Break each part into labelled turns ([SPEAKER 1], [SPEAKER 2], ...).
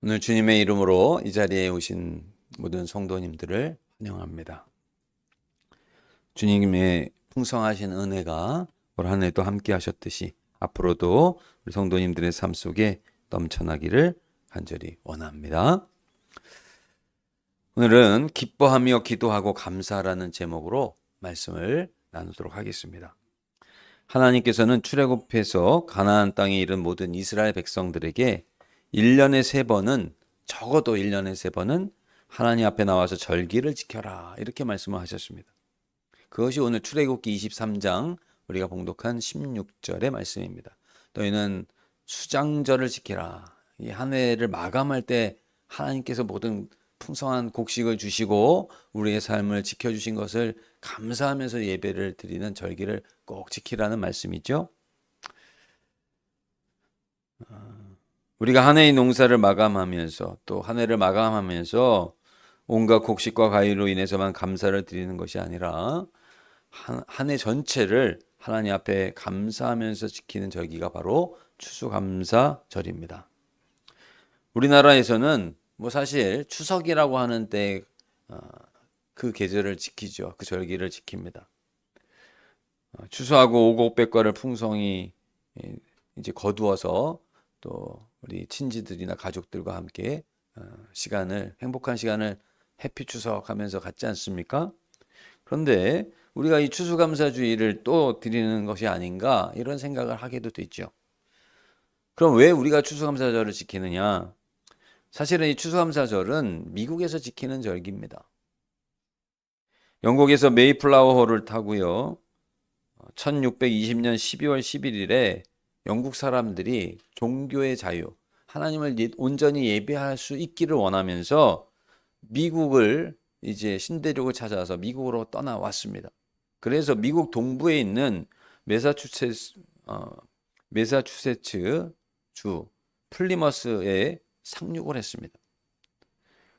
[SPEAKER 1] 오늘 주님의 이름으로 이 자리에 오신 모든 성도님들을 환영합니다. 주님의 풍성하신 은혜가 올 한 해도 함께 하셨듯이 앞으로도 우리 성도님들의 삶 속에 넘쳐나기를 간절히 원합니다. 오늘은 기뻐하며 기도하고 감사라는 제목으로 말씀을 나누도록 하겠습니다. 하나님께서는 출애굽해서 가나안 땅에 이른 모든 이스라엘 백성들에게 1년에 3번은 적어도 1년에 3번은 하나님 앞에 나와서 절기를 지켜라 이렇게 말씀을 하셨습니다. 그것이 오늘 출애굽기 23장 우리가 봉독한 16절의 말씀입니다. 너희는 수장절을 지키라. 이 한 해를 마감할 때 하나님께서 모든 풍성한 곡식을 주시고 우리의 삶을 지켜주신 것을 감사하면서 예배를 드리는 절기를 꼭 지키라는 말씀이죠. 우리가 한 해의 농사를 마감하면서 또 한 해를 마감하면서 온갖 곡식과 과일로 인해서만 감사를 드리는 것이 아니라 한 해 전체를 하나님 앞에 감사하면서 지키는 절기가 바로 추수감사절입니다. 우리나라에서는 사실 추석이라고 하는 때 그 계절을 지키죠. 그 절기를 지킵니다. 추수하고 오곡백과를 풍성히 이제 거두어서 또 우리 친지들이나 가족들과 함께 행복한 시간을 해피 추석하면서 갖지 않습니까? 그런데 우리가 이 추수감사주의를 또 드리는 것이 아닌가 이런 생각을 하게도 되죠. 그럼 왜 우리가 추수감사절을 지키느냐? 사실은 이 추수감사절은 미국에서 지키는 절기입니다. 영국에서 메이플라워호를 타고요. 1620년 12월 11일에 영국 사람들이 종교의 자유, 하나님을 온전히 예배할 수 있기를 원하면서 미국을 이제 신대륙을 찾아서 미국으로 떠나왔습니다. 그래서 미국 동부에 있는 매사추세츠 주 플리머스에 상륙을 했습니다.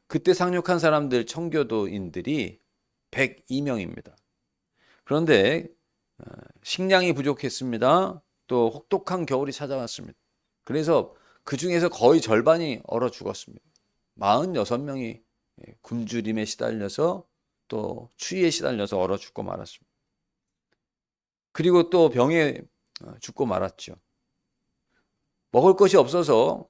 [SPEAKER 1] 그때 상륙한 사람들 청교도인들이 102명입니다. 그런데 식량이 부족했습니다. 또 혹독한 겨울이 찾아왔습니다. 그래서 그 중에서 거의 절반이 얼어 죽었습니다. 46명이 굶주림에 시달려서 또 추위에 시달려서 얼어 죽고 말았습니다. 그리고 또 병에 죽고 말았죠. 먹을 것이 없어서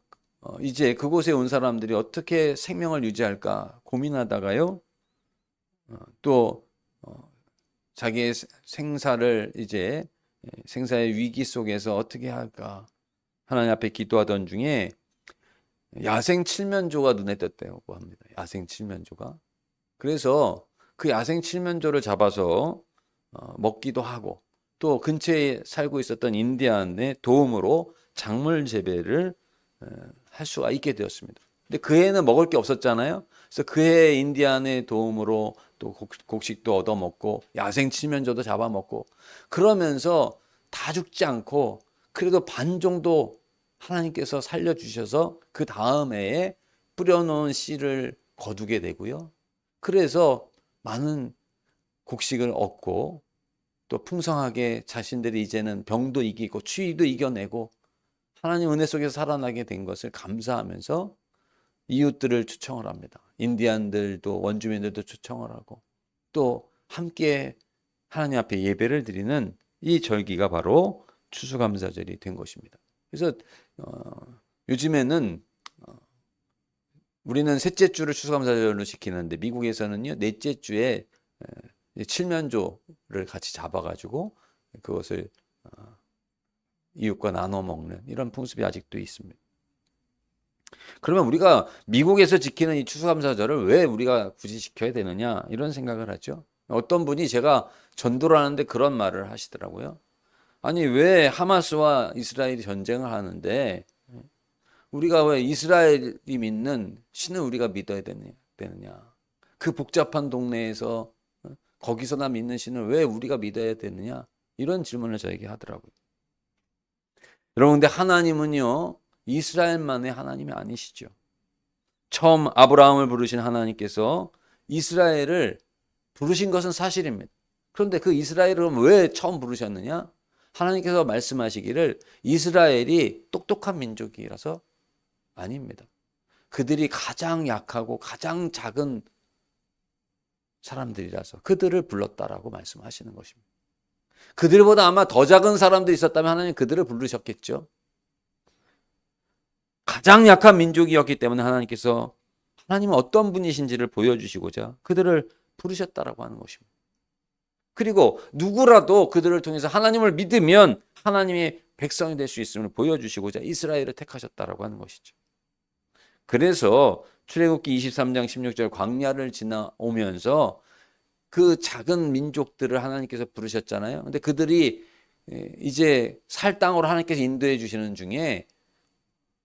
[SPEAKER 1] 이제 그곳에 온 사람들이 어떻게 생명을 유지할까 고민하다가요. 또 자기의 생사를 이제 생사의 위기 속에서 어떻게 할까 하나님 앞에 기도하던 중에 야생 칠면조가 눈에 떴다고 합니다. 야생 칠면조가. 그래서 그 야생 칠면조를 잡아서 먹기도 하고 또 근처에 살고 있었던 인디안의 도움으로 작물 재배를 할 수가 있게 되었습니다. 근데 그 해는 먹을 게 없었잖아요. 그래서 그 해 인디안의 도움으로 또 곡식도 얻어먹고 야생 칠면조도 잡아먹고 그러면서 다 죽지 않고 그래도 반 정도 하나님께서 살려주셔서 그 다음 해에 뿌려놓은 씨를 거두게 되고요. 그래서 많은 곡식을 얻고 또 풍성하게 자신들이 이제는 병도 이기고 추위도 이겨내고 하나님 은혜 속에서 살아나게 된 것을 감사하면서 이웃들을 초청을 합니다. 인디안들도 원주민들도 초청을 하고 또 함께 하나님 앞에 예배를 드리는 이 절기가 바로 추수감사절이 된 것입니다. 그래서 요즘에는 우리는 셋째 주를 추수감사절로 지키는데 미국에서는요 넷째 주에 칠면조를 같이 잡아가지고 그것을 이웃과 나눠 먹는 이런 풍습이 아직도 있습니다. 그러면 우리가 미국에서 지키는 이 추수감사절을 왜 우리가 굳이 지켜야 되느냐 이런 생각을 하죠. 어떤 분이 제가 전도를 하는데 그런 말을 하시더라고요. 아니 왜 하마스와 이스라엘이 전쟁을 하는데 우리가 왜 이스라엘이 믿는 신을 우리가 믿어야 되느냐. 그 복잡한 동네에서 거기서나 믿는 신을 왜 우리가 믿어야 되느냐 이런 질문을 저에게 하더라고요. 여러분 근데 하나님은요 이스라엘만의 하나님이 아니시죠. 처음 아브라함을 부르신 하나님께서 이스라엘을 부르신 것은 사실입니다. 그런데 그 이스라엘을 왜 처음 부르셨느냐? 하나님께서 말씀하시기를 이스라엘이 똑똑한 민족이라서 아닙니다. 그들이 가장 약하고 가장 작은 사람들이라서 그들을 불렀다라고 말씀하시는 것입니다. 그들보다 아마 더 작은 사람들이 있었다면 하나님 그들을 부르셨겠죠. 가장 약한 민족이었기 때문에 하나님께서 하나님은 어떤 분이신지를 보여주시고자 그들을 부르셨다라고 하는 것입니다. 그리고 누구라도 그들을 통해서 하나님을 믿으면 하나님의 백성이 될 수 있음을 보여주시고자 이스라엘을 택하셨다라고 하는 것이죠. 그래서 출애굽기 23장 16절 광야를 지나오면서 그 작은 민족들을 하나님께서 부르셨잖아요. 근데 그들이 이제 살 땅으로 하나님께서 인도해 주시는 중에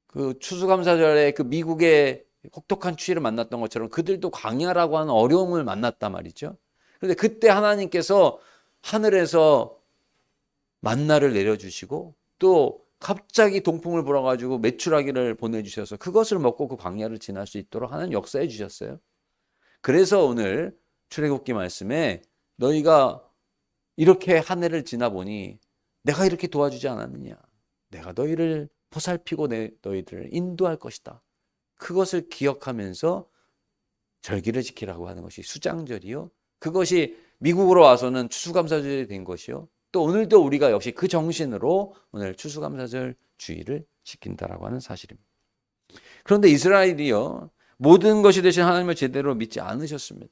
[SPEAKER 1] 그 추수감사절에 그 미국의 혹독한 추위를 만났던 것처럼 그들도 광야라고 하는 어려움을 만났단 말이죠. 그런데 그때 하나님께서 하늘에서 만나를 내려주시고 또 갑자기 동풍을 불어가지고 메추라기를 보내주셔서 그것을 먹고 그 광야를 지날 수 있도록 하나님 역사해 주셨어요. 그래서 오늘 출애굽기 말씀에 너희가 이렇게 한 해를 지나보니 내가 이렇게 도와주지 않았느냐. 내가 너희를 보살피고 너희들을 인도할 것이다. 그것을 기억하면서 절기를 지키라고 하는 것이 수장절이요. 그것이 미국으로 와서는 추수감사절이 된 것이요. 또 오늘도 우리가 역시 그 정신으로 오늘 추수감사절 주일을 지킨다라고 하는 사실입니다. 그런데 이스라엘이요. 모든 것이 되신 하나님을 제대로 믿지 않으셨습니다.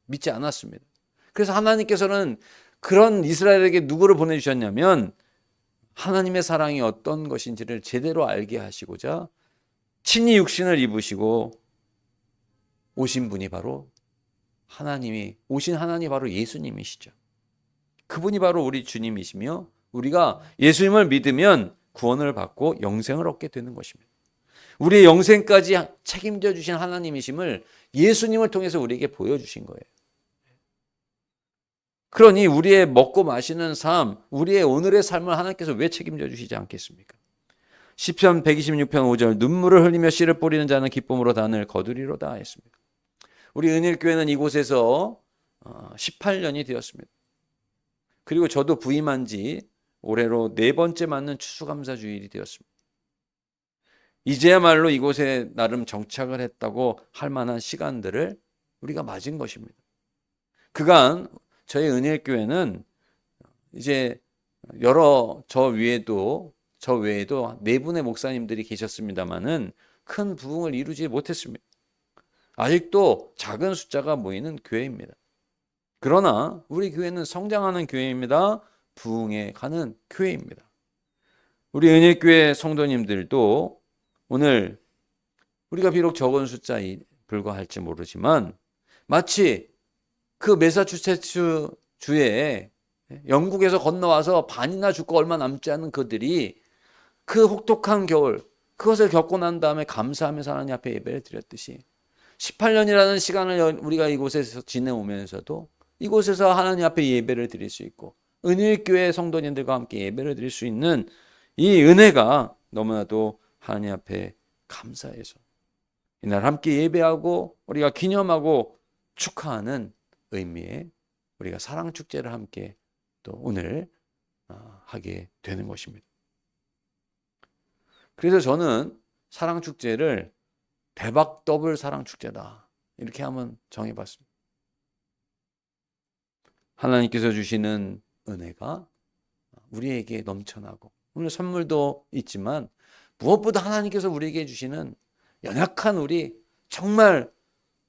[SPEAKER 1] 믿지 않았습니다. 그래서 하나님께서는 그런 이스라엘에게 누구를 보내주셨냐면 하나님의 사랑이 어떤 것인지를 제대로 알게 하시고자 친히 육신을 입으시고 오신 분이 바로 오신 하나님이 바로 예수님이시죠. 그분이 바로 우리 주님이시며 우리가 예수님을 믿으면 구원을 받고 영생을 얻게 되는 것입니다. 우리의 영생까지 책임져 주신 하나님이심을 예수님을 통해서 우리에게 보여주신 거예요. 그러니 우리의 먹고 마시는 삶, 우리의 오늘의 삶을 하나님께서 왜 책임져 주시지 않겠습니까? 시편 126편 5절 눈물을 흘리며 씨를 뿌리는 자는 기쁨으로 단을 거두리로다 했습니다. 우리 은일교회는 이곳에서 18년이 되었습니다. 그리고 저도 부임한 지 올해로 4번째 맞는 추수감사주일이 되었습니다. 이제야말로 이곳에 나름 정착을 했다고 할 만한 시간들을 우리가 맞은 것입니다. 그간 저희 은일교회는 이제 저 외에도 4분의 목사님들이 계셨습니다마는 큰 부흥을 이루지 못했습니다. 아직도 작은 숫자가 모이는 교회입니다. 그러나 우리 교회는 성장하는 교회입니다. 부흥에 가는 교회입니다. 우리 은일교회 성도님들도 오늘 우리가 비록 적은 숫자에 불과할지 모르지만 마치 그 매사추세츠 주에 영국에서 건너와서 반이나 죽고 얼마 남지 않은 그들이 그 혹독한 겨울 그것을 겪고 난 다음에 감사하면서 하나님 앞에 예배를 드렸듯이 18년이라는 시간을 우리가 이곳에서 지내오면서도 이곳에서 하나님 앞에 예배를 드릴 수 있고 은일교회 성도님들과 함께 예배를 드릴 수 있는 이 은혜가 너무나도 하나님 앞에 감사해서 이날 함께 예배하고 우리가 기념하고 축하하는 의미의 우리가 사랑축제를 함께 또 오늘 하게 되는 것입니다. 그래서 저는 사랑축제를 대박 더블 사랑축제다 이렇게 한번 정해봤습니다. 하나님께서 주시는 은혜가 우리에게 넘쳐나고 오늘 선물도 있지만 무엇보다 하나님께서 우리에게 주시는 연약한 우리 정말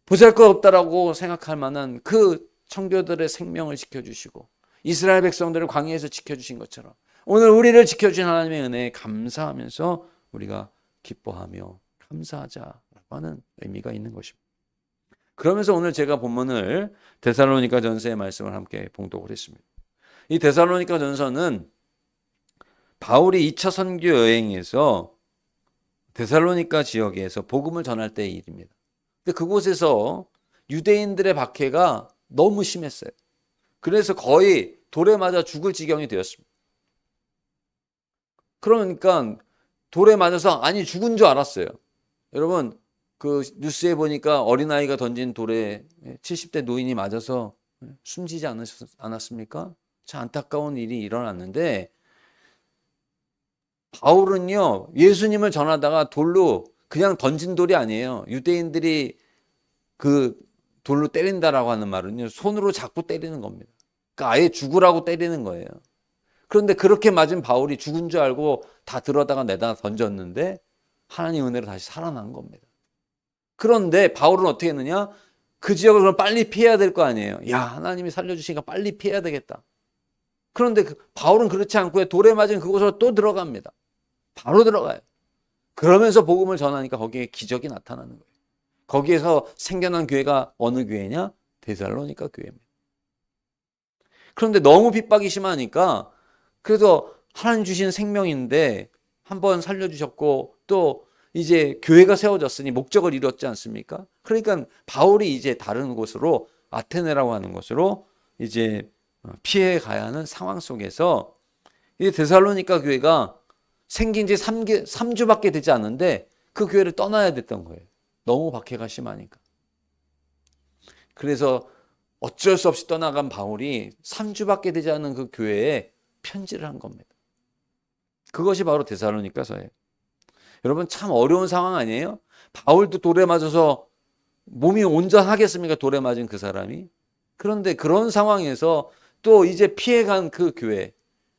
[SPEAKER 1] 보잘것없다라고 생각할 만한 그 청교들의 생명을 지켜주시고 이스라엘 백성들을 광야에서 지켜주신 것처럼 오늘 우리를 지켜주신 하나님의 은혜에 감사하면서 우리가 기뻐하며 감사하자라고 하는 의미가 있는 것입니다. 그러면서 오늘 제가 본문을 데살로니가 전서의 말씀을 함께 봉독을 했습니다. 이 데살로니가 전서는 바울이 2차 선교 여행에서 데살로니가 지역에서 복음을 전할 때의 일입니다. 근데 그곳에서 유대인들의 박해가 너무 심했어요. 그래서 거의 돌에 맞아 죽을 지경이 되었습니다. 그러니까 돌에 맞아서 죽은 줄 알았어요. 여러분 그 뉴스에 보니까 어린아이가 던진 돌에 70대 노인이 맞아서 숨지지 않았습니까? 참 안타까운 일이 일어났는데 바울은요 예수님을 전하다가 돌로 그냥 던진 돌이 아니에요. 유대인들이 그 돌로 때린다라고 하는 말은요, 손으로 잡고 때리는 겁니다. 그러니까 아예 죽으라고 때리는 거예요. 그런데 그렇게 맞은 바울이 죽은 줄 알고 다 들어다가 내다 던졌는데 하나님 은혜로 다시 살아난 겁니다. 그런데 바울은 어떻게 했느냐? 그 지역을 그럼 빨리 피해야 될 거 아니에요. 야, 하나님이 살려주시니까 빨리 피해야 되겠다. 그런데 바울은 그렇지 않고요. 돌에 맞은 그곳으로 또 들어갑니다. 바로 들어가요. 그러면서 복음을 전하니까 거기에 기적이 나타나는 거예요. 거기에서 생겨난 교회가 어느 교회냐? 데살로니가 교회입니다. 그런데 너무 핍박이 심하니까 그래서 하나님 주신 생명인데 한번 살려주셨고 또 이제 교회가 세워졌으니 목적을 이뤘지 않습니까? 그러니까 바울이 이제 다른 곳으로 아테네라고 하는 곳으로 이제 피해 가야 하는 상황 속에서 이 데살로니가 교회가 생긴 지 3주밖에 되지 않는데 그 교회를 떠나야 됐던 거예요. 너무 박해가 심하니까. 그래서 어쩔 수 없이 떠나간 바울이 3주밖에 되지 않은 그 교회에 편지를 한 겁니다. 그것이 바로 데살로니가서예요. 여러분 참 어려운 상황 아니에요? 바울도 돌에 맞아서 몸이 온전하겠습니까? 돌에 맞은 그 사람이. 그런데 그런 상황에서 또 이제 피해간 그 교회.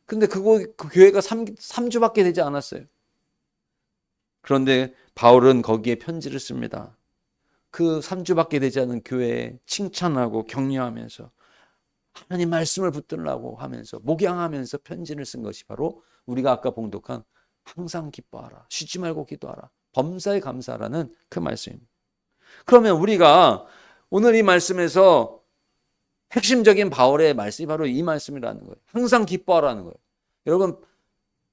[SPEAKER 1] 근데 그 교회가 3주밖에 되지 않았어요. 그런데 바울은 거기에 편지를 씁니다. 그 3주밖에 되지 않은 교회에 칭찬하고 격려하면서 하나님 말씀을 붙들라고 하면서 목양하면서 편지를 쓴 것이 바로 우리가 아까 봉독한 항상 기뻐하라, 쉬지 말고 기도하라, 범사에 감사하라는 그 말씀입니다. 그러면 우리가 오늘 이 말씀에서 핵심적인 바울의 말씀이 바로 이 말씀이라는 거예요. 항상 기뻐하라는 거예요. 여러분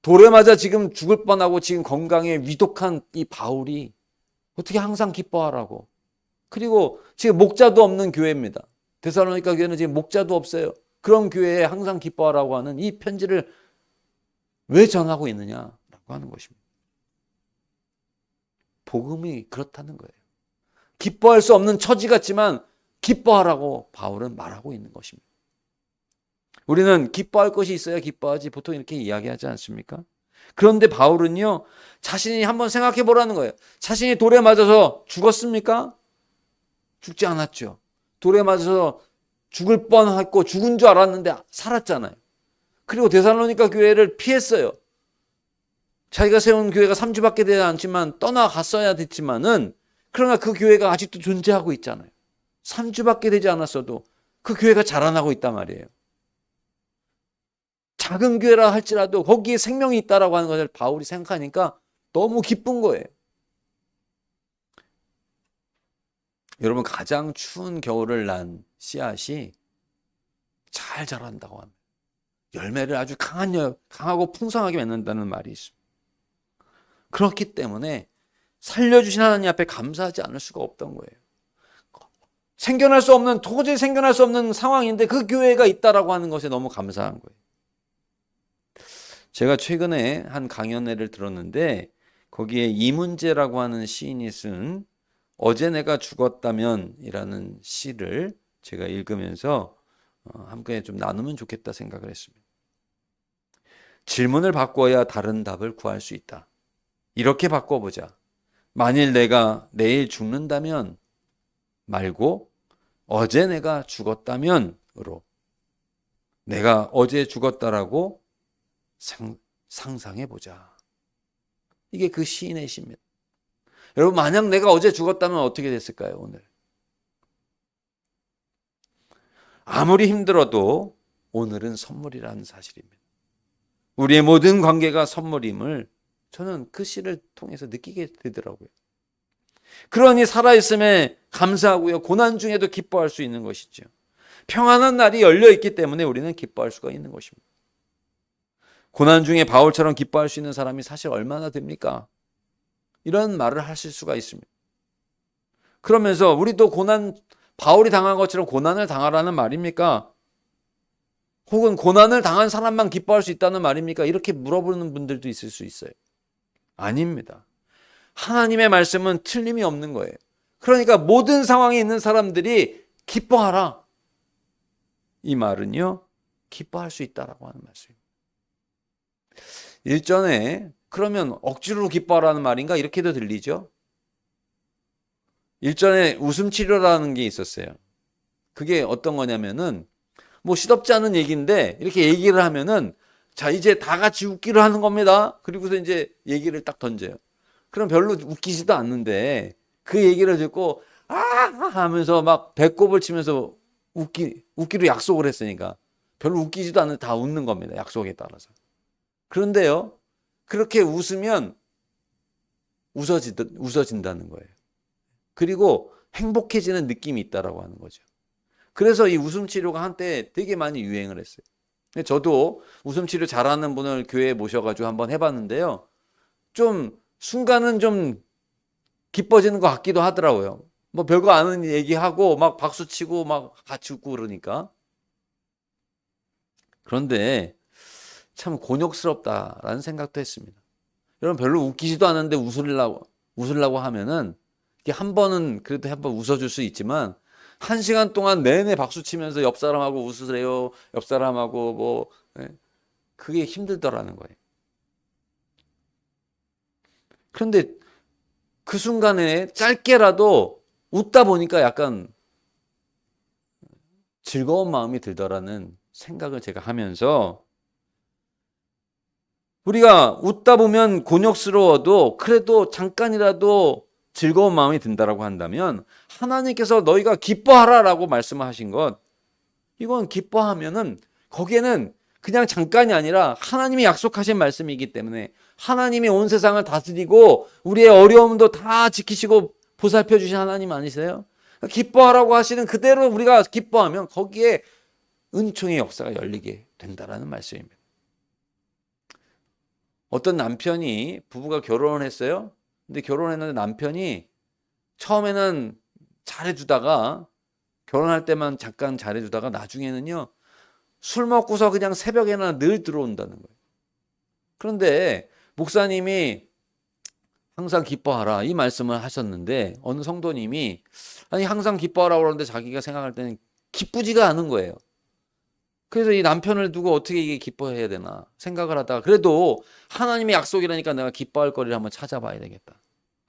[SPEAKER 1] 돌에 맞아 지금 죽을 뻔하고 지금 건강에 위독한 이 바울이 어떻게 항상 기뻐하라고. 그리고 지금 목자도 없는 교회입니다. 데살로니가 교회는 지금 목자도 없어요. 그런 교회에 항상 기뻐하라고 하는 이 편지를 왜 전하고 있느냐라고 하는 것입니다. 복음이 그렇다는 거예요. 기뻐할 수 없는 처지 같지만 기뻐하라고 바울은 말하고 있는 것입니다. 우리는 기뻐할 것이 있어야 기뻐하지 보통 이렇게 이야기하지 않습니까? 그런데 바울은요, 자신이 한번 생각해 보라는 거예요. 자신이 돌에 맞아서 죽었습니까? 죽지 않았죠. 돌에 맞아서 죽을 뻔했고 죽은 줄 알았는데 살았잖아요. 그리고 데살로니가 교회를 피했어요. 자기가 세운 교회가 3주밖에 되지 않지만 떠나갔어야 됐지만은 그러나 그 교회가 아직도 존재하고 있잖아요. 3주밖에 되지 않았어도 그 교회가 자라나고 있단 말이에요. 작은 교회라 할지라도 거기에 생명이 있다라고 하는 것을 바울이 생각하니까 너무 기쁜 거예요. 여러분 가장 추운 겨울을 난 씨앗이 잘 자란다고 합니다. 열매를 아주 강하고 풍성하게 맺는다는 말이 있습니다. 그렇기 때문에 살려주신 하나님 앞에 감사하지 않을 수가 없던 거예요. 생겨날 수 없는, 도저히 생겨날 수 없는 상황인데 그 교회가 있다라고 하는 것에 너무 감사한 거예요. 제가 최근에 한 강연회를 들었는데 거기에 이문재라고 하는 시인이 쓴 어제 내가 죽었다면 이라는 시를 제가 읽으면서 함께 좀 나누면 좋겠다 생각을 했습니다. 질문을 바꿔야 다른 답을 구할 수 있다. 이렇게 바꿔보자. 만일 내가 내일 죽는다면 말고 어제 내가 죽었다면으로 내가 어제 죽었다라고 상상해보자. 이게 그 시인의 시입니다. 여러분 만약 내가 어제 죽었다면 어떻게 됐을까요? 오늘 아무리 힘들어도 오늘은 선물이라는 사실입니다. 우리의 모든 관계가 선물임을 저는 그 시를 통해서 느끼게 되더라고요. 그러니 살아있음에 감사하고요. 고난 중에도 기뻐할 수 있는 것이죠. 평안한 날이 열려있기 때문에 우리는 기뻐할 수가 있는 것입니다. 고난 중에 바울처럼 기뻐할 수 있는 사람이 사실 얼마나 됩니까? 이런 말을 하실 수가 있습니다. 그러면서 우리도 바울이 당한 것처럼 고난을 당하라는 말입니까? 혹은 고난을 당한 사람만 기뻐할 수 있다는 말입니까? 이렇게 물어보는 분들도 있을 수 있어요. 아닙니다. 하나님의 말씀은 틀림이 없는 거예요. 그러니까 모든 상황에 있는 사람들이 기뻐하라. 이 말은요, 기뻐할 수 있다라고 하는 말씀입니다. 일전에 그러면 억지로 기뻐하라는 말인가? 이렇게도 들리죠. 일전에 웃음 치료라는 게 있었어요. 그게 어떤 거냐면은 뭐 시덥지 않은 얘기인데 이렇게 얘기를 하면은 자, 이제 다 같이 웃기로 하는 겁니다. 그리고서 이제 얘기를 딱 던져요. 그럼 별로 웃기지도 않는데 그 얘기를 듣고 아 하면서 막 배꼽을 치면서 웃기로 약속을 했으니까 별로 웃기지도 않는데 다 웃는 겁니다. 약속에 따라서. 그런데요, 그렇게 웃으면 웃어진다는 거예요. 그리고 행복해지는 느낌이 있다라고 하는 거죠. 그래서 이 웃음 치료가 한때 되게 많이 유행을 했어요. 저도 웃음 치료 잘하는 분을 교회에 모셔가지고 한번 해봤는데요. 좀 순간은 좀 기뻐지는 것 같기도 하더라고요. 뭐 별거 아닌 얘기하고 막 박수 치고 막 같이 웃고 그러니까. 그런데 참 곤욕스럽다라는 생각도 했습니다. 여러분 별로 웃기지도 않은데 웃으려고 하면은 이게 한 번은 그래도 한 번 웃어줄 수 있지만 1시간 동안 내내 박수 치면서 옆 사람하고 웃으세요. 옆 사람하고 뭐 그게 힘들더라는 거예요. 그런데 그 순간에 짧게라도 웃다 보니까 약간 즐거운 마음이 들더라는 생각을 제가 하면서 우리가 웃다 보면 곤욕스러워도 그래도 잠깐이라도 즐거운 마음이 든다라고 한다면 하나님께서 너희가 기뻐하라라고 말씀하신 것 이건 기뻐하면은 거기에는 그냥 잠깐이 아니라 하나님이 약속하신 말씀이기 때문에 하나님이 온 세상을 다스리고 우리의 어려움도 다 지키시고 보살펴 주신 하나님 아니세요? 기뻐하라고 하시는 그대로 우리가 기뻐하면 거기에 은총의 역사가 열리게 된다라는 말씀입니다. 어떤 남편이 부부가 결혼을 했어요. 근데 결혼했는데 남편이 처음에는 잘해주다가 결혼할 때만 잠깐 잘해주다가 나중에는요 술 먹고서 그냥 새벽에나 늘 들어온다는 거예요. 그런데 목사님이 항상 기뻐하라 이 말씀을 하셨는데 어느 성도님이 아니 항상 기뻐하라고 그러는데 자기가 생각할 때는 기쁘지가 않은 거예요. 그래서 이 남편을 두고 어떻게 이게 기뻐해야 되나 생각을 하다가 그래도 하나님의 약속이라니까 내가 기뻐할 거리를 한번 찾아봐야 되겠다.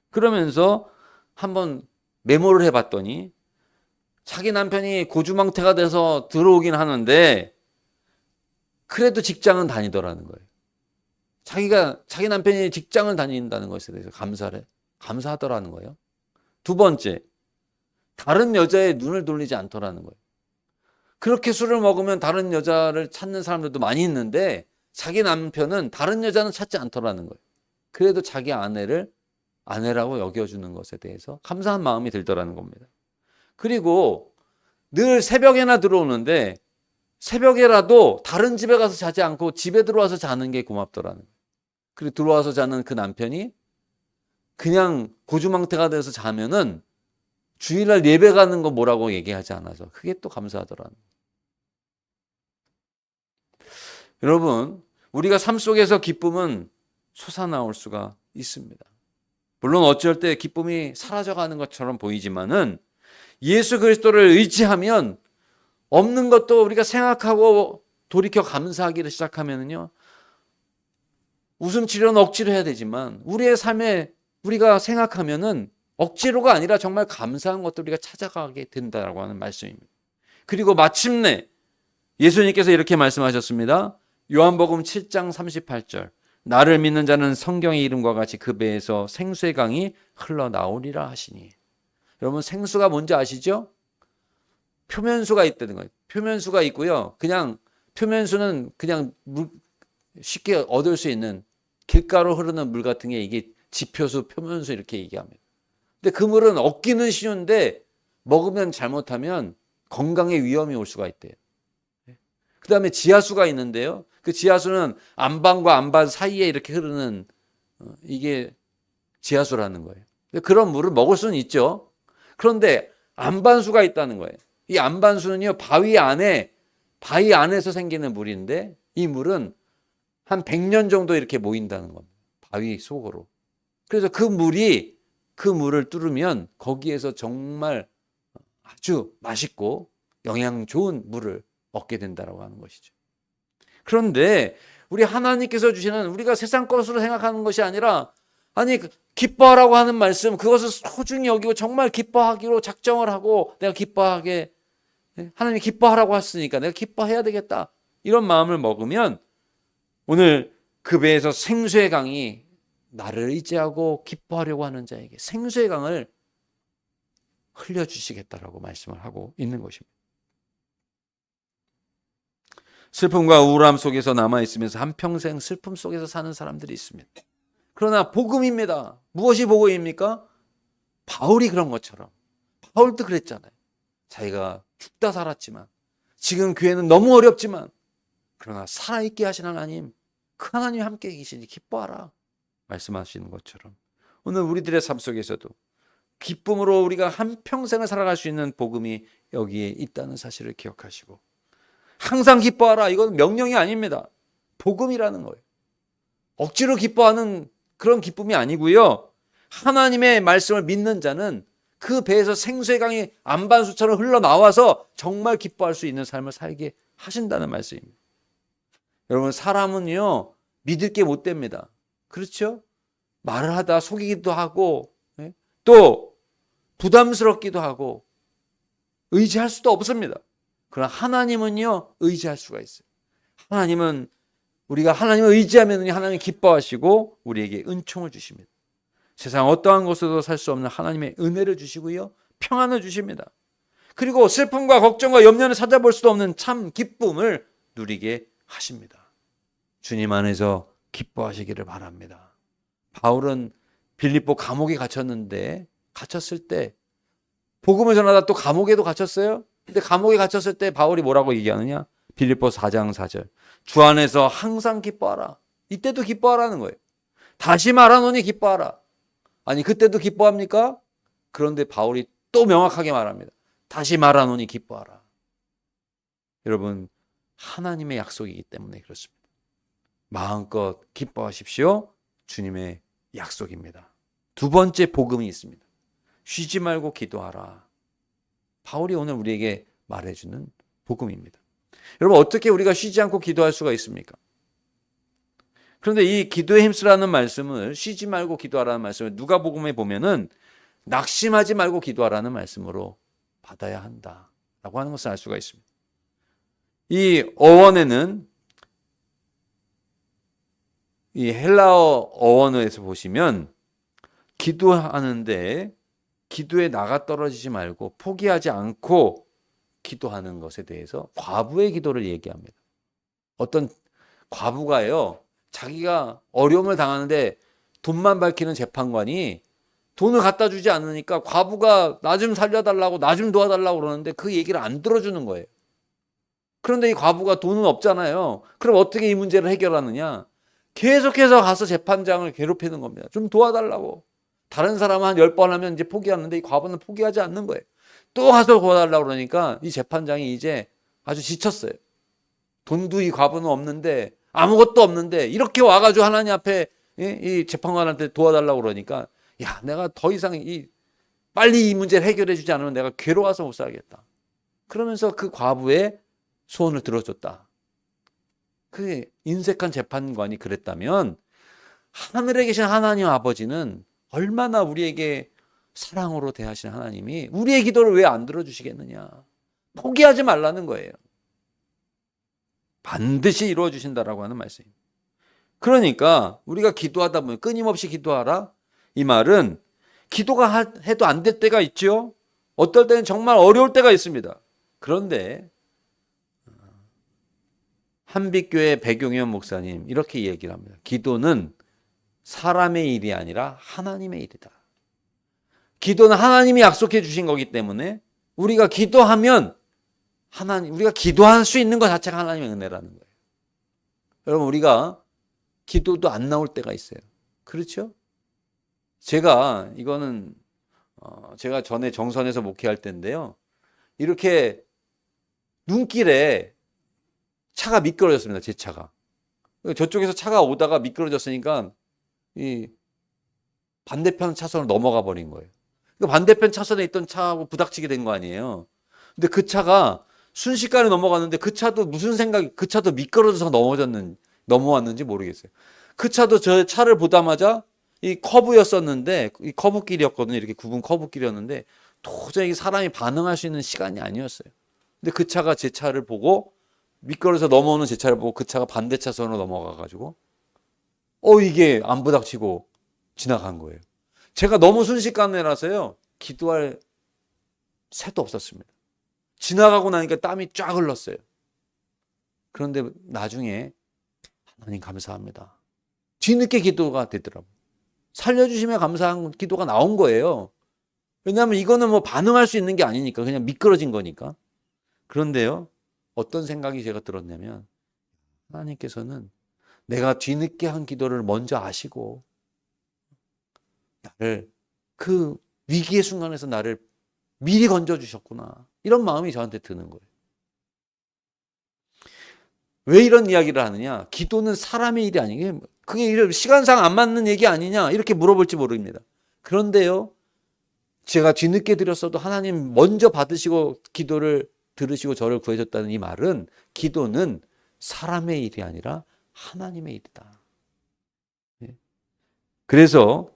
[SPEAKER 1] 그러면서 한번 메모를 해봤더니 자기 남편이 고주망태가 돼서 들어오긴 하는데 그래도 직장은 다니더라는 거예요. 자기 남편이 직장을 다닌다는 것에 대해서 감사하더라는 거예요. 두 번째, 다른 여자의 눈을 돌리지 않더라는 거예요. 그렇게 술을 먹으면 다른 여자를 찾는 사람들도 많이 있는데 자기 남편은 다른 여자는 찾지 않더라는 거예요. 그래도 자기 아내를 아내라고 여겨주는 것에 대해서 감사한 마음이 들더라는 겁니다. 그리고 늘 새벽에나 들어오는데 새벽에라도 다른 집에 가서 자지 않고 집에 들어와서 자는 게 고맙더라는 거예요. 그리고 들어와서 자는 그 남편이 그냥 고주망태가 돼서 자면은 주일날 예배 가는 거 뭐라고 얘기하지 않아서 그게 또 감사하더라는 거예요. 여러분, 우리가 삶 속에서 기쁨은 솟아나올 수가 있습니다. 물론 어쩔 때 기쁨이 사라져가는 것처럼 보이지만은 예수 그리스도를 의지하면 없는 것도 우리가 생각하고 돌이켜 감사하기를 시작하면은요. 웃음 치료는 억지로 해야 되지만 우리의 삶에 우리가 생각하면은 억지로가 아니라 정말 감사한 것들 우리가 찾아가게 된다라고 하는 말씀입니다. 그리고 마침내 예수님께서 이렇게 말씀하셨습니다. 요한복음 7장 38절 나를 믿는 자는 성경의 이름과 같이 그 배에서 생수의 강이 흘러나오리라 하시니 여러분 생수가 뭔지 아시죠? 표면수가 있다는 거예요. 표면수가 있고요. 그냥 표면수는 그냥 쉽게 얻을 수 있는 길가로 흐르는 물 같은 게 이게 지표수, 표면수 이렇게 얘기합니다. 근데 그 물은 얻기는 쉬운데 먹으면 잘못하면 건강에 위험이 올 수가 있대요. 그 다음에 지하수가 있는데요. 그 지하수는 안반과 안반 사이에 이렇게 흐르는 이게 지하수라는 거예요. 그런 물을 먹을 수는 있죠. 그런데 안반수가 있다는 거예요. 이 안반수는요, 바위 안에서 생기는 물인데 이 물은 한 100년 정도 이렇게 모인다는 겁니다. 바위 속으로. 그래서 그 물을 뚫으면 거기에서 정말 아주 맛있고 영양 좋은 물을 얻게 된다고 하는 것이죠. 그런데 우리 하나님께서 주시는 우리가 세상 것으로 생각하는 것이 아니라 아니, 기뻐하라고 하는 말씀, 그것을 소중히 여기고 정말 기뻐하기로 작정을 하고 내가 기뻐하게, 하나님이 기뻐하라고 했으니까 내가 기뻐해야 되겠다, 이런 마음을 먹으면 오늘 그 배에서 생수의 강이 나를 의지하고 기뻐하려고 하는 자에게 생수의 강을 흘려주시겠다라고 말씀을 하고 있는 것입니다. 슬픔과 우울함 속에서 남아있으면서 한평생 슬픔 속에서 사는 사람들이 있습니다. 그러나 복음입니다. 무엇이 복음입니까? 바울이 그런 것처럼, 바울도 그랬잖아요. 자기가 죽다 살았지만, 지금 교회는 너무 어렵지만, 그러나 살아있게 하신 하나님, 그 하나님이 함께 계시니 기뻐하라 말씀하시는 것처럼, 오늘 우리들의 삶 속에서도 기쁨으로 우리가 한평생을 살아갈 수 있는 복음이 여기에 있다는 사실을 기억하시고, 항상 기뻐하라, 이건 명령이 아닙니다. 복음이라는 거예요. 억지로 기뻐하는 그런 기쁨이 아니고요. 하나님의 말씀을 믿는 자는 그 배에서 생수의 강이 안반수처럼 흘러나와서 정말 기뻐할 수 있는 삶을 살게 하신다는 말씀입니다. 여러분, 사람은요, 믿을 게 못 됩니다. 그렇죠? 말을 하다 속이기도 하고, 또 부담스럽기도 하고, 의지할 수도 없습니다. 그러나 하나님은요, 의지할 수가 있어요. 하나님은, 우리가 하나님을 의지하면 하나님이 기뻐하시고 우리에게 은총을 주십니다. 세상 어떠한 것으로도 살 수 없는 하나님의 은혜를 주시고요, 평안을 주십니다. 그리고 슬픔과 걱정과 염려를 찾아볼 수도 없는 참 기쁨을 누리게 하십니다. 주님 안에서 기뻐하시기를 바랍니다. 바울은 빌립보 감옥에 갇혔을 때 복음을 전하다 또 감옥에도 갇혔어요. 근데 감옥에 갇혔을 때 바울이 뭐라고 얘기하느냐? 빌립보 4장 4절. 주 안에서 항상 기뻐하라. 이때도 기뻐하라는 거예요. 다시 말하노니 기뻐하라. 아니, 그때도 기뻐합니까? 그런데 바울이 또 명확하게 말합니다. 다시 말하노니 기뻐하라. 여러분, 하나님의 약속이기 때문에 그렇습니다. 마음껏 기뻐하십시오. 주님의 약속입니다. 두 번째 복음이 있습니다. 쉬지 말고 기도하라. 바울이 오늘 우리에게 말해주는 복음입니다. 여러분, 어떻게 우리가 쉬지 않고 기도할 수가 있습니까? 그런데 이 기도에 힘쓰라는 말씀을, 쉬지 말고 기도하라는 말씀을 누가복음에 보면은 낙심하지 말고 기도하라는 말씀으로 받아야 한다라고 하는 것을 알 수가 있습니다. 이 어원에는, 이 헬라어 어원에서 보시면 기도하는데 기도에 나가 떨어지지 말고 포기하지 않고 기도하는 것에 대해서 과부의 기도를 얘기합니다. 어떤 과부가요, 자기가 어려움을 당하는데 돈만 밝히는 재판관이 돈을 갖다 주지 않으니까 과부가 나 좀 살려달라고, 나 좀 도와달라고 그러는데 그 얘기를 안 들어주는 거예요. 그런데 이 과부가 돈은 없잖아요. 그럼 어떻게 이 문제를 해결하느냐? 계속해서 가서 재판장을 괴롭히는 겁니다. 좀 도와달라고. 다른 사람은 한 10번 하면 이제 포기하는데 이 과부는 포기하지 않는 거예요. 또 가서 도와달라고 그러니까 이 재판장이 이제 아주 지쳤어요. 돈도 이 과부는 없는데, 아무것도 없는데 이렇게 와가지고 하나님 앞에 이 재판관한테 도와달라고 그러니까, 야, 내가 더 이상 빨리 이 문제를 해결해 주지 않으면 내가 괴로워서 못 살겠다. 그러면서 그 과부의 소원을 들어줬다. 그 인색한 재판관이 그랬다면 하늘에 계신 하나님 아버지는 얼마나 우리에게 사랑으로 대하시는 하나님이 우리의 기도를 왜 안 들어주시겠느냐. 포기하지 말라는 거예요. 반드시 이루어 주신다라고 하는 말씀입니다. 그러니까 우리가 기도하다 보면 끊임없이 기도하라, 이 말은 기도가 해도 안 될 때가 있죠. 어떨 때는 정말 어려울 때가 있습니다. 그런데 한빛교회 백용현 목사님 이렇게 얘기를 합니다. 기도는 사람의 일이 아니라 하나님의 일이다. 기도는 하나님이 약속해 주신 거기 때문에 우리가 기도하면 우리가 기도할 수 있는 것 자체가 하나님의 은혜라는 거예요. 여러분, 우리가 기도도 안 나올 때가 있어요. 그렇죠? 제가 전에 정선에서 목회할 때인데요. 이렇게 눈길에 차가 미끄러졌습니다. 제 차가. 저쪽에서 차가 오다가 미끄러졌으니까 이 반대편 차선으로 넘어가 버린 거예요. 그 반대편 차선에 있던 차하고 부닥치게 된 거 아니에요. 근데 그 차가 순식간에 넘어갔는데 그 차도 그 차도 미끄러져서 넘어왔는지 모르겠어요. 그 차도 저 차를 보자마자 이 커브였었는데, 이 커브길이었거든요. 이렇게 굽은 커브길이었는데 도저히 사람이 반응할 수 있는 시간이 아니었어요. 근데 그 차가 제 차를 보고 미끄러져서 넘어오는 제 차를 보고 그 차가 반대 차선으로 넘어가 가지고 이게 안 부닥치고 지나간 거예요. 제가 너무 순식간에라서요. 기도할 새도 없었습니다. 지나가고 나니까 땀이 쫙 흘렀어요. 그런데 나중에 하나님 감사합니다. 뒤늦게 기도가 되더라고요. 살려주시며 감사한 기도가 나온 거예요. 왜냐하면 이거는 뭐 반응할 수 있는 게 아니니까 그냥 미끄러진 거니까. 그런데요. 어떤 생각이 제가 들었냐면 하나님께서는 내가 뒤늦게 한 기도를 먼저 아시고 나를 그 위기의 순간에서 나를 미리 건져주셨구나. 이런 마음이 저한테 드는 거예요. 왜 이런 이야기를 하느냐? 기도는 사람의 일이 아니에요. 그게 시간상 안 맞는 얘기 아니냐? 이렇게 물어볼지 모릅니다. 그런데요. 제가 뒤늦게 드렸어도 하나님 먼저 받으시고 기도를 들으시고 저를 구해줬다는 이 말은 기도는 사람의 일이 아니라 하나님의 일이다. 그래서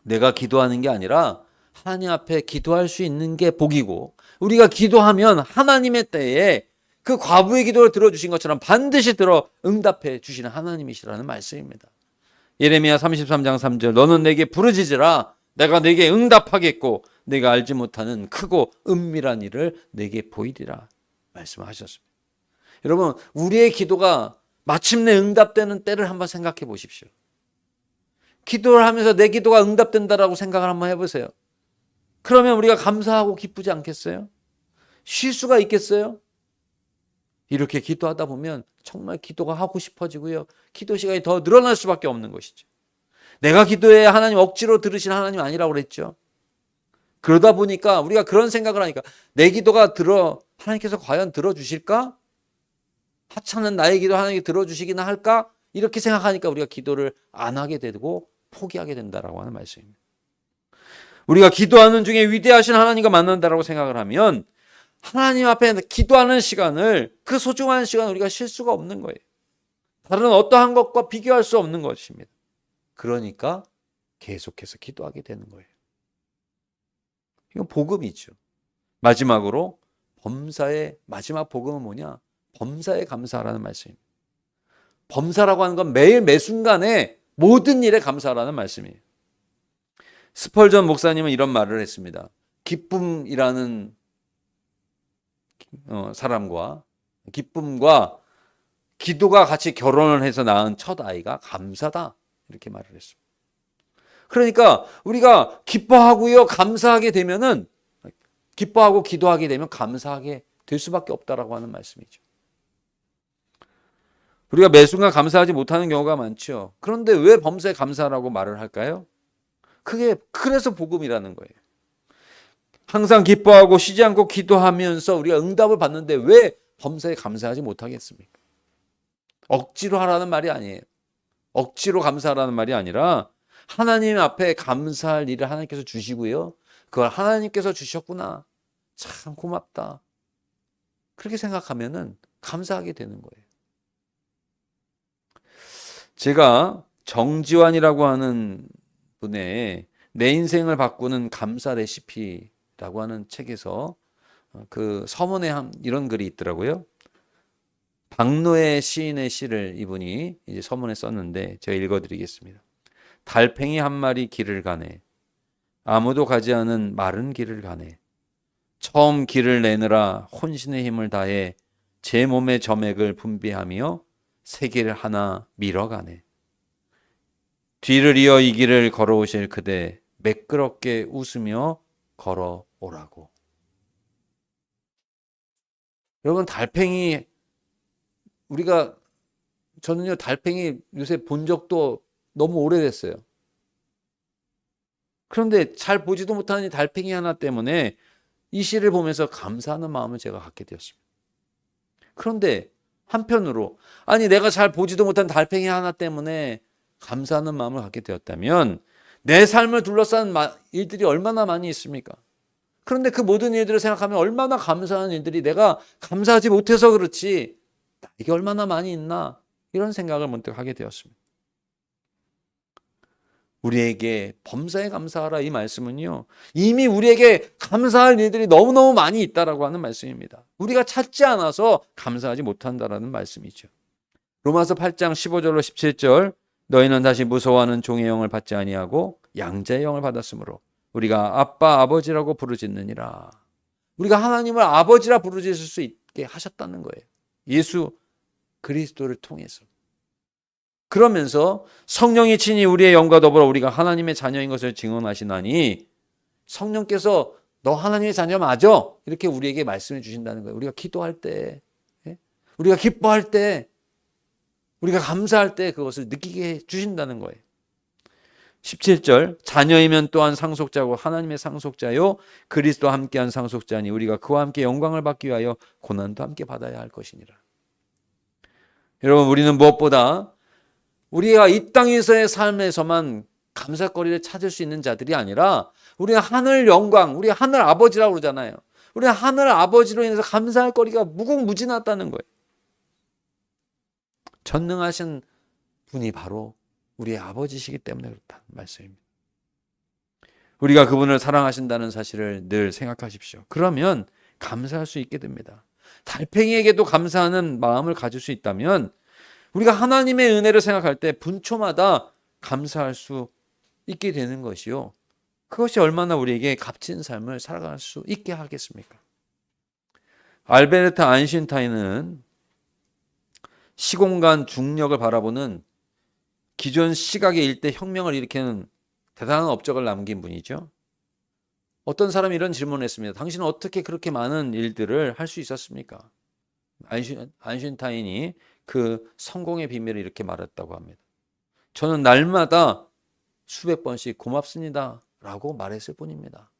[SPEAKER 1] 내가 기도하는 게 아니라 하나님 앞에 기도할 수 있는 게 복이고 우리가 기도하면 하나님의 때에 그 과부의 기도를 들어주신 것처럼 반드시 들어 응답해 주시는 하나님이시라는 말씀입니다. 예레미야 33장 3절 너는 내게 부르짖으라 내가 내게 응답하겠고 내가 알지 못하는 크고 은밀한 일을 내게 보이리라 말씀하셨습니다. 여러분 우리의 기도가 마침내 응답되는 때를 한번 생각해 보십시오. 기도를 하면서 내 기도가 응답된다라고 생각을 한번 해보세요. 그러면 우리가 감사하고 기쁘지 않겠어요? 쉴 수가 있겠어요? 이렇게 기도하다 보면 정말 기도가 하고 싶어지고요. 기도 시간이 더 늘어날 수밖에 없는 것이죠. 내가 기도해야 하나님 억지로 들으신 하나님 아니라고 그랬죠. 그러다 보니까 우리가 그런 생각을 하니까 내 기도가 하나님께서 과연 들어주실까? 하찮은 나의 기도 하나님께 들어주시기나 할까? 이렇게 생각하니까 우리가 기도를 안 하게 되고 포기하게 된다라고 하는 말씀입니다. 우리가 기도하는 중에 위대하신 하나님과 만난다라고 생각을 하면 하나님 앞에 기도하는 시간을 그 소중한 시간을 우리가 쉴 수가 없는 거예요. 다른 어떠한 것과 비교할 수 없는 것입니다. 그러니까 계속해서 기도하게 되는 거예요. 이건 복음이죠. 마지막으로 범사의 마지막 복음은 뭐냐? 범사에 감사하라는 말씀입니다. 범사라고 하는 건 매일 매순간에 모든 일에 감사하라는 말씀이에요. 스펄전 목사님은 이런 말을 했습니다. 기쁨이라는 사람과 기쁨과 기도가 같이 결혼을 해서 낳은 첫 아이가 감사다 이렇게 말을 했습니다. 그러니까 우리가 기뻐하고요 감사하게 되면은 기뻐하고 기도하게 되면 감사하게 될 수밖에 없다라고 하는 말씀이죠. 우리가 매 순간 감사하지 못하는 경우가 많죠. 그런데 왜 범사에 감사라고 말을 할까요? 그래서 복음이라는 거예요. 항상 기뻐하고 쉬지 않고 기도하면서 우리가 응답을 받는데 왜 범사에 감사하지 못하겠습니까? 억지로 하라는 말이 아니에요. 억지로 감사하라는 말이 아니라 하나님 앞에 감사할 일을 하나님께서 주시고요. 그걸 하나님께서 주셨구나. 참 고맙다. 그렇게 생각하면은 감사하게 되는 거예요. 제가 정지환이라고 하는 분의 내 인생을 바꾸는 감사 레시피라고 하는 책에서 그 서문에 이런 글이 있더라고요. 박노해 시인의 시를 이분이 이제 서문에 썼는데 제가 읽어드리겠습니다. 달팽이 한 마리 길을 가네. 아무도 가지 않은 마른 길을 가네. 처음 길을 내느라 혼신의 힘을 다해 제 몸의 점액을 분비하며 세계를 하나 밀어가네. 뒤를 이어 이 길을 걸어오실 그대 매끄럽게 웃으며 걸어오라고. 여러분 저는요 달팽이 요새 본 적도 너무 오래됐어요. 그런데 잘 보지도 못하는 이 달팽이 하나 때문에 이 시를 보면서 감사하는 마음을 제가 갖게 되었습니다. 그런데 한편으로 내가 잘 보지도 못한 달팽이 하나 때문에 감사하는 마음을 갖게 되었다면 내 삶을 둘러싼 일들이 얼마나 많이 있습니까? 그런데 그 모든 일들을 생각하면 얼마나 감사한 일들이 내가 감사하지 못해서 그렇지 이게 얼마나 많이 있나 이런 생각을 문득 하게 되었습니다. 우리에게 범사에 감사하라, 이 말씀은요, 이미 우리에게 감사할 일들이 너무너무 많이 있다라고 하는 말씀입니다. 우리가 찾지 않아서 감사하지 못한다라는 말씀이죠. 로마서 8장 15절로 17절, 너희는 다시 무서워하는 종의 영을 받지 아니하고 양자의 영을 받았으므로 우리가 아빠 아버지라고 부르짖느니라. 우리가 하나님을 아버지라 부르짖을 수 있게 하셨다는 거예요. 예수 그리스도를 통해서. 그러면서 성령이 친히 우리의 영과 더불어 우리가 하나님의 자녀인 것을 증언하시나니, 성령께서 너 하나님의 자녀 맞아? 이렇게 우리에게 말씀해 주신다는 거예요. 우리가 기도할 때, 우리가 기뻐할 때, 우리가 감사할 때 그것을 느끼게 해 주신다는 거예요. 17절, 자녀이면 또한 상속자고 하나님의 상속자요 그리스도와 함께한 상속자니 우리가 그와 함께 영광을 받기 위하여 고난도 함께 받아야 할 것이니라. 여러분, 우리는 무엇보다 우리가 이 땅에서의 삶에서만 감사거리를 찾을 수 있는 자들이 아니라, 우리가 하늘 영광, 우리 하늘 아버지라고 그러잖아요. 우리 하늘 아버지로 인해서 감사할 거리가 무궁무진하다는 거예요. 전능하신 분이 바로 우리의 아버지시기 때문에 그렇다는 말씀입니다. 우리가 그분을 사랑하신다는 사실을 늘 생각하십시오. 그러면 감사할 수 있게 됩니다. 달팽이에게도 감사하는 마음을 가질 수 있다면, 우리가 하나님의 은혜를 생각할 때 분초마다 감사할 수 있게 되는 것이요, 그것이 얼마나 우리에게 값진 삶을 살아갈 수 있게 하겠습니까? 알베르트 아인슈타인은 시공간 중력을 바라보는 기존 시각의 일대 혁명을 일으키는 대단한 업적을 남긴 분이죠. 어떤 사람이 이런 질문을 했습니다. 당신은 어떻게 그렇게 많은 일들을 할 수 있었습니까? 아인슈타인이 그 성공의 비밀을 이렇게 말했다고 합니다. 저는 날마다 수백 번씩 고맙습니다 라고 말했을 뿐입니다.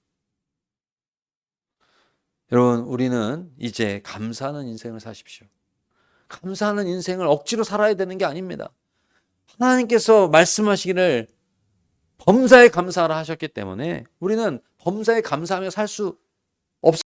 [SPEAKER 1] 여러분, 우리는 이제 감사하는 인생을 사십시오. 감사하는 인생을 억지로 살아야 되는 게 아닙니다. 하나님께서 말씀하시기를 범사에 감사하라 하셨기 때문에 우리는 범사에 감사하며 살 수